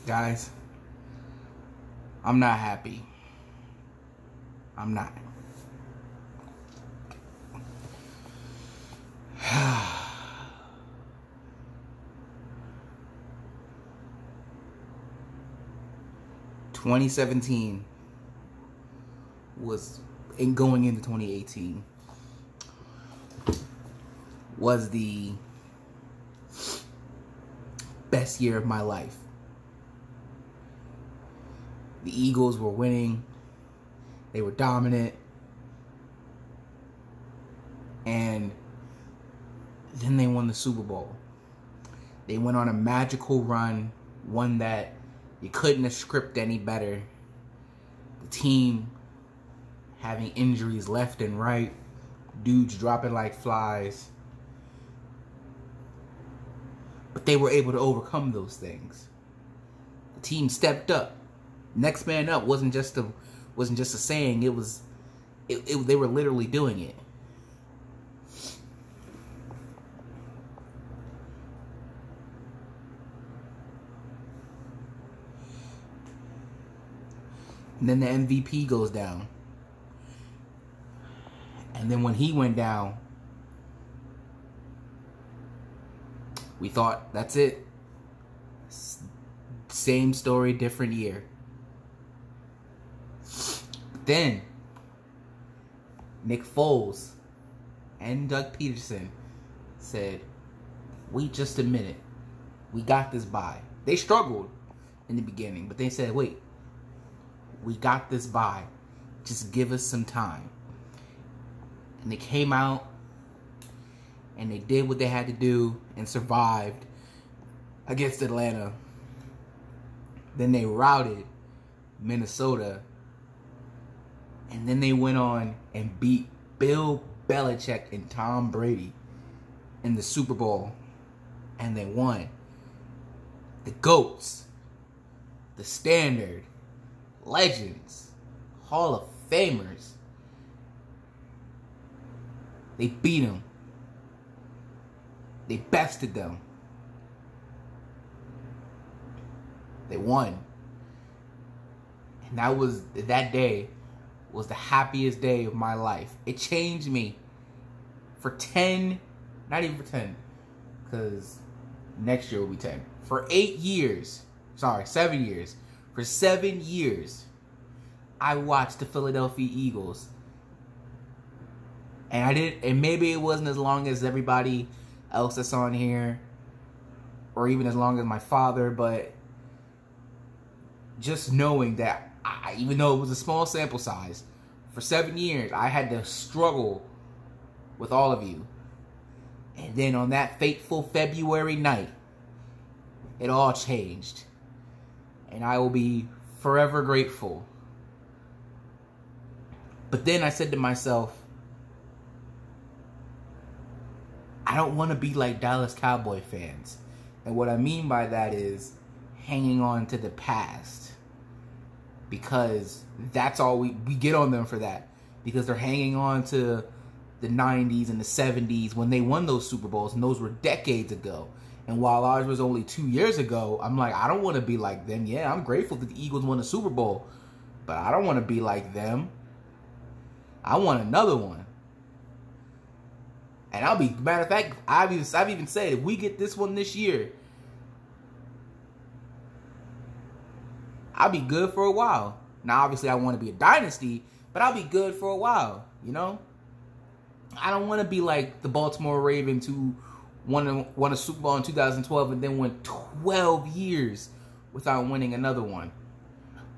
Guys, I'm not happy. I'm not. ...2017 was, and going into 2018, was the best year of my life. The Eagles were winning. They were dominant. And then they won the Super Bowl. They went on a magical run, one that you couldn't have scripted any better. The team having injuries left and right, dudes dropping like flies. But they were able to overcome those things. The team stepped up. Next man up wasn't just a saying. They were literally doing it. And then the MVP goes down. And then when he went down, we thought, that's it. Same story, different year. Then Nick Foles and Doug Peterson said, wait just a minute. We got this bye. They struggled in the beginning, but they said, wait, we got this bye. Just give us some time. And they came out and they did what they had to do and survived against Atlanta. Then they routed Minnesota. And then they went on and beat Bill Belichick and Tom Brady in the Super Bowl. And they won. The GOATs, the Standard, legends, Hall of Famers. They beat them. They bested them. They won. And that day was the happiest day of my life. It changed me for 10, not even for 10, because next year will be 10. For 7 years. For 7 years, I watched the Philadelphia Eagles. And maybe it wasn't as long as everybody else that's on here, or even as long as my father, but just knowing that, even though it was a small sample size, for 7 years, I had to struggle with all of you. And then on that fateful February night, it all changed. And I will be forever grateful. But then I said to myself, I don't want to be like Dallas Cowboy fans. And what I mean by that is hanging on to the past. Because that's all we get on them for that. Because they're hanging on to the 90s and the 70s when they won those Super Bowls. And those were decades ago. And while ours was only 2 years ago, I'm like, I don't want to be like them. Yeah, I'm grateful that the Eagles won a Super Bowl. But I don't want to be like them. I want another one. And matter of fact, I've even said, if we get this one this year, I'll be good for a while. Now, obviously, I want to be a dynasty, but I'll be good for a while, you know? I don't want to be like the Baltimore Ravens who won a Super Bowl in 2012 and then went 12 years without winning another one.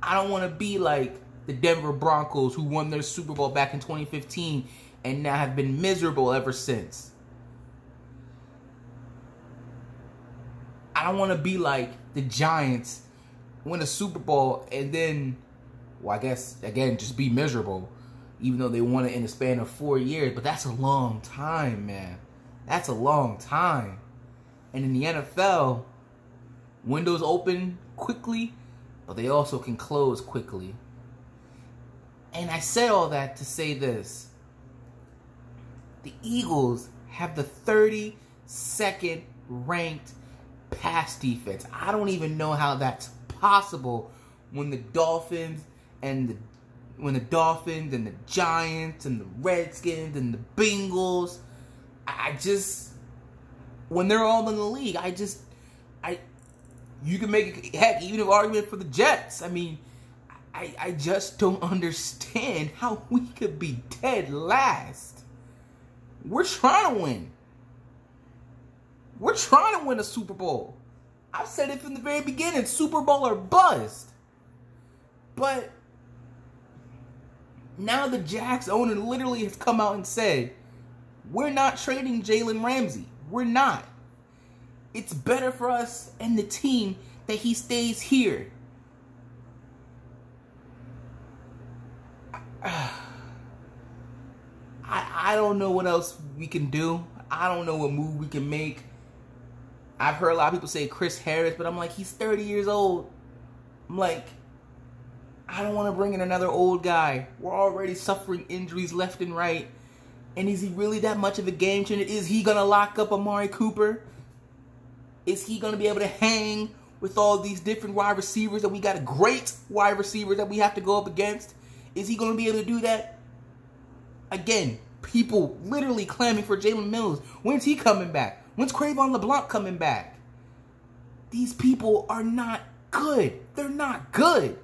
I don't want to be like the Denver Broncos who won their Super Bowl back in 2015 and now have been miserable ever since. I don't want to be like the Giants, win a Super Bowl and then, well, I guess, again, just be miserable, even though they won it in the span of 4 years. But that's a long time, man. That's a long time. And in the NFL, windows open quickly, but they also can close quickly. And I said all that to say this. The Eagles have the 32nd ranked pass defense. I don't even know how that's impossible when the Dolphins and the Giants and the Redskins and the Bengals, when they're all in the league, you can make, heck, even an argument for the Jets. I mean, I just don't understand how we could be dead last. We're trying to win. We're trying to win a Super Bowl. I've said it from the very beginning, Super Bowl or bust. But now the Jags owner literally has come out and said, we're not trading Jalen Ramsey. We're not. It's better for us and the team that he stays here. I don't know what else we can do. I don't know what move we can make. I've heard a lot of people say Chris Harris, but I'm like, he's 30 years old. I'm like, I don't want to bring in another old guy. We're already suffering injuries left and right. And is he really that much of a game changer? Is he going to lock up Amari Cooper? Is he going to be able to hang with all these different wide receivers that we got, great wide receivers that we have to go up against? Is he going to be able to do that? Again, people literally clamming for Jalen Mills. When's he coming back? When's Cravon LeBlanc coming back? These people are not good. They're not good.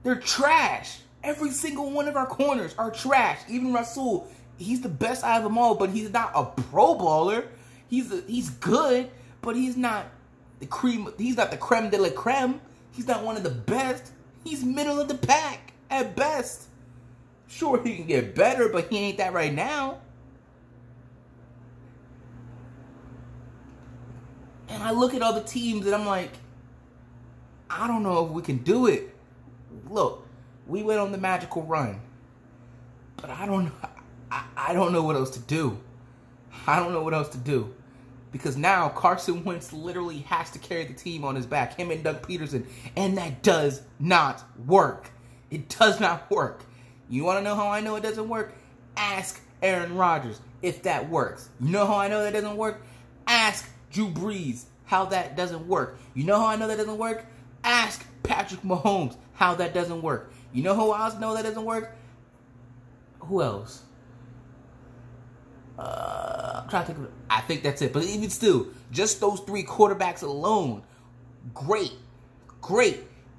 They're trash. Every single one of our corners are trash. Even Rasul, he's the best out of them all, but he's not a Pro Bowler. He's good, but he's not the cream. He's not the creme de la creme. He's not one of the best. He's middle of the pack at best. Sure, he can get better, but he ain't that right now. And I look at other teams and I'm like, I don't know if we can do it. Look, we went on the magical run, but I don't know what else to do. I don't know what else to do. Because now Carson Wentz literally has to carry the team on his back, him and Doug Peterson, and that does not work. It does not work. You want to know how I know it doesn't work? Ask Aaron Rodgers if that works. You know how I know that doesn't work? Ask Drew Brees how that doesn't work. You know how I know that doesn't work? Ask Patrick Mahomes how that doesn't work. You know who else know that doesn't work? Who else? I'm trying to think of it. I think that's it. But even still, just those three quarterbacks alone, great.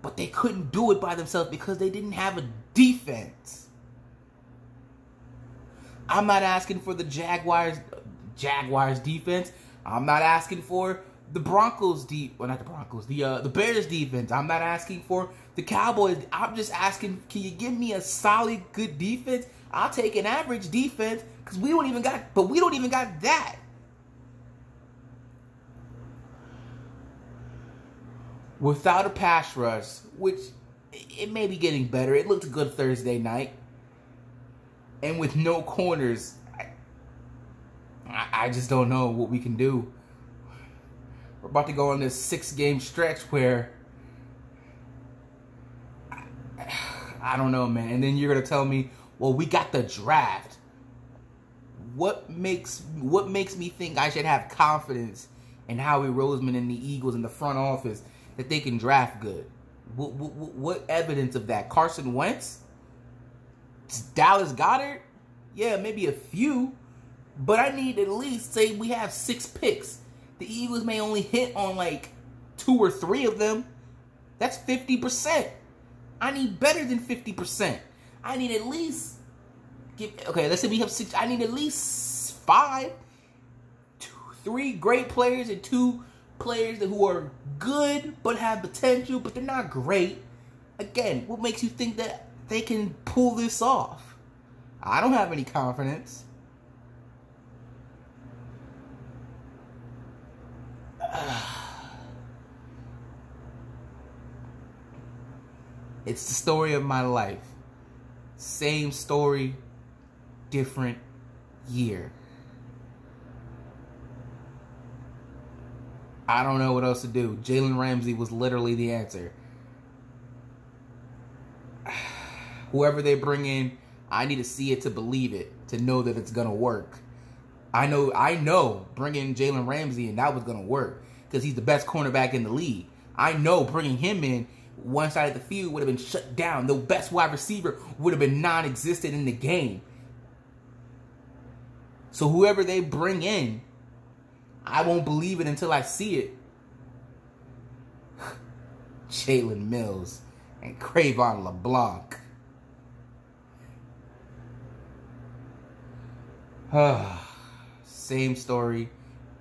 But they couldn't do it by themselves because they didn't have a defense. I'm not asking for the Jaguars defense. I'm not asking for the Broncos the Bears defense. I'm not asking for the Cowboys. I'm just asking, can you give me a solid, good defense? I'll take an average defense because we don't even got that. Without a pass rush, which it may be getting better. It looked good Thursday night. And with no corners, I just don't know what we can do. We're about to go on this 6-game stretch where I don't know, man. And then you're gonna tell me, well, we got the draft. What makes me think I should have confidence in Howie Roseman and the Eagles in the front office that they can draft good? What evidence of that? Carson Wentz? Dallas Goedert? Yeah, maybe a few. But I need at least, say we have 6 picks. The Eagles may only hit on like 2 or 3 of them. That's 50%. I need better than 50%. I need at least, let's say we have 6. I need at least 5. 3 great players and 2 players who are good but have potential, but they're not great. Again, what makes you think that they can pull this off? I don't have any confidence. It's the story of my life. Same story, different year. I don't know what else to do. Jalen Ramsey was literally the answer. Whoever they bring in, I need to see it to believe it, to know that it's going to work. I know bringing Jalen Ramsey in, that was going to work because he's the best cornerback in the league. I know bringing him in, one side of the field would have been shut down. The best wide receiver would have been non-existent in the game. So whoever they bring in, I won't believe it until I see it. Jalen Mills and Cravon LeBlanc. Same story,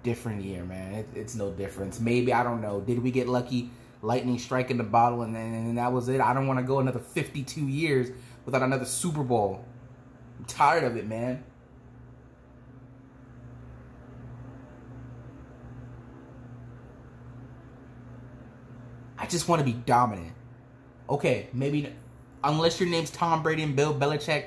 different year, man. It's no difference. Maybe, I don't know. Did we get lucky? Lightning striking the bottle and that was it? I don't want to go another 52 years without another Super Bowl. I'm tired of it, man. I just want to be dominant. Okay, maybe unless your name's Tom Brady and Bill Belichick,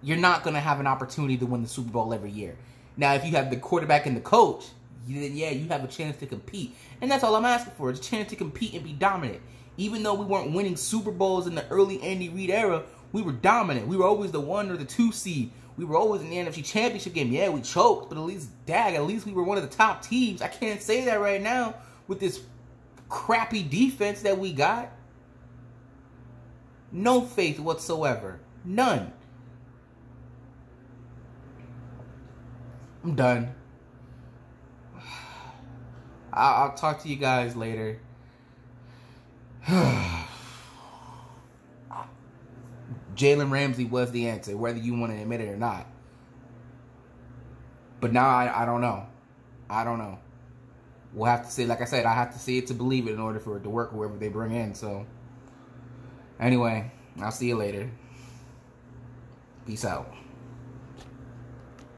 you're not going to have an opportunity to win the Super Bowl every year. Now, if you have the quarterback and the coach, then yeah, you have a chance to compete. And that's all I'm asking for, is a chance to compete and be dominant. Even though we weren't winning Super Bowls in the early Andy Reid era, we were dominant. We were always the 1 or the 2 seed. We were always in the NFC Championship game. Yeah, we choked, but at least we were one of the top teams. I can't say that right now with this crappy defense that we got. No faith whatsoever. None. I'm done. I'll talk to you guys later. Jalen Ramsey was the answer, whether you want to admit it or not. But now I don't know. I don't know. We'll have to see. Like I said, I have to see it to believe it in order for it to work, whoever they bring in. So, anyway, I'll see you later. Peace out.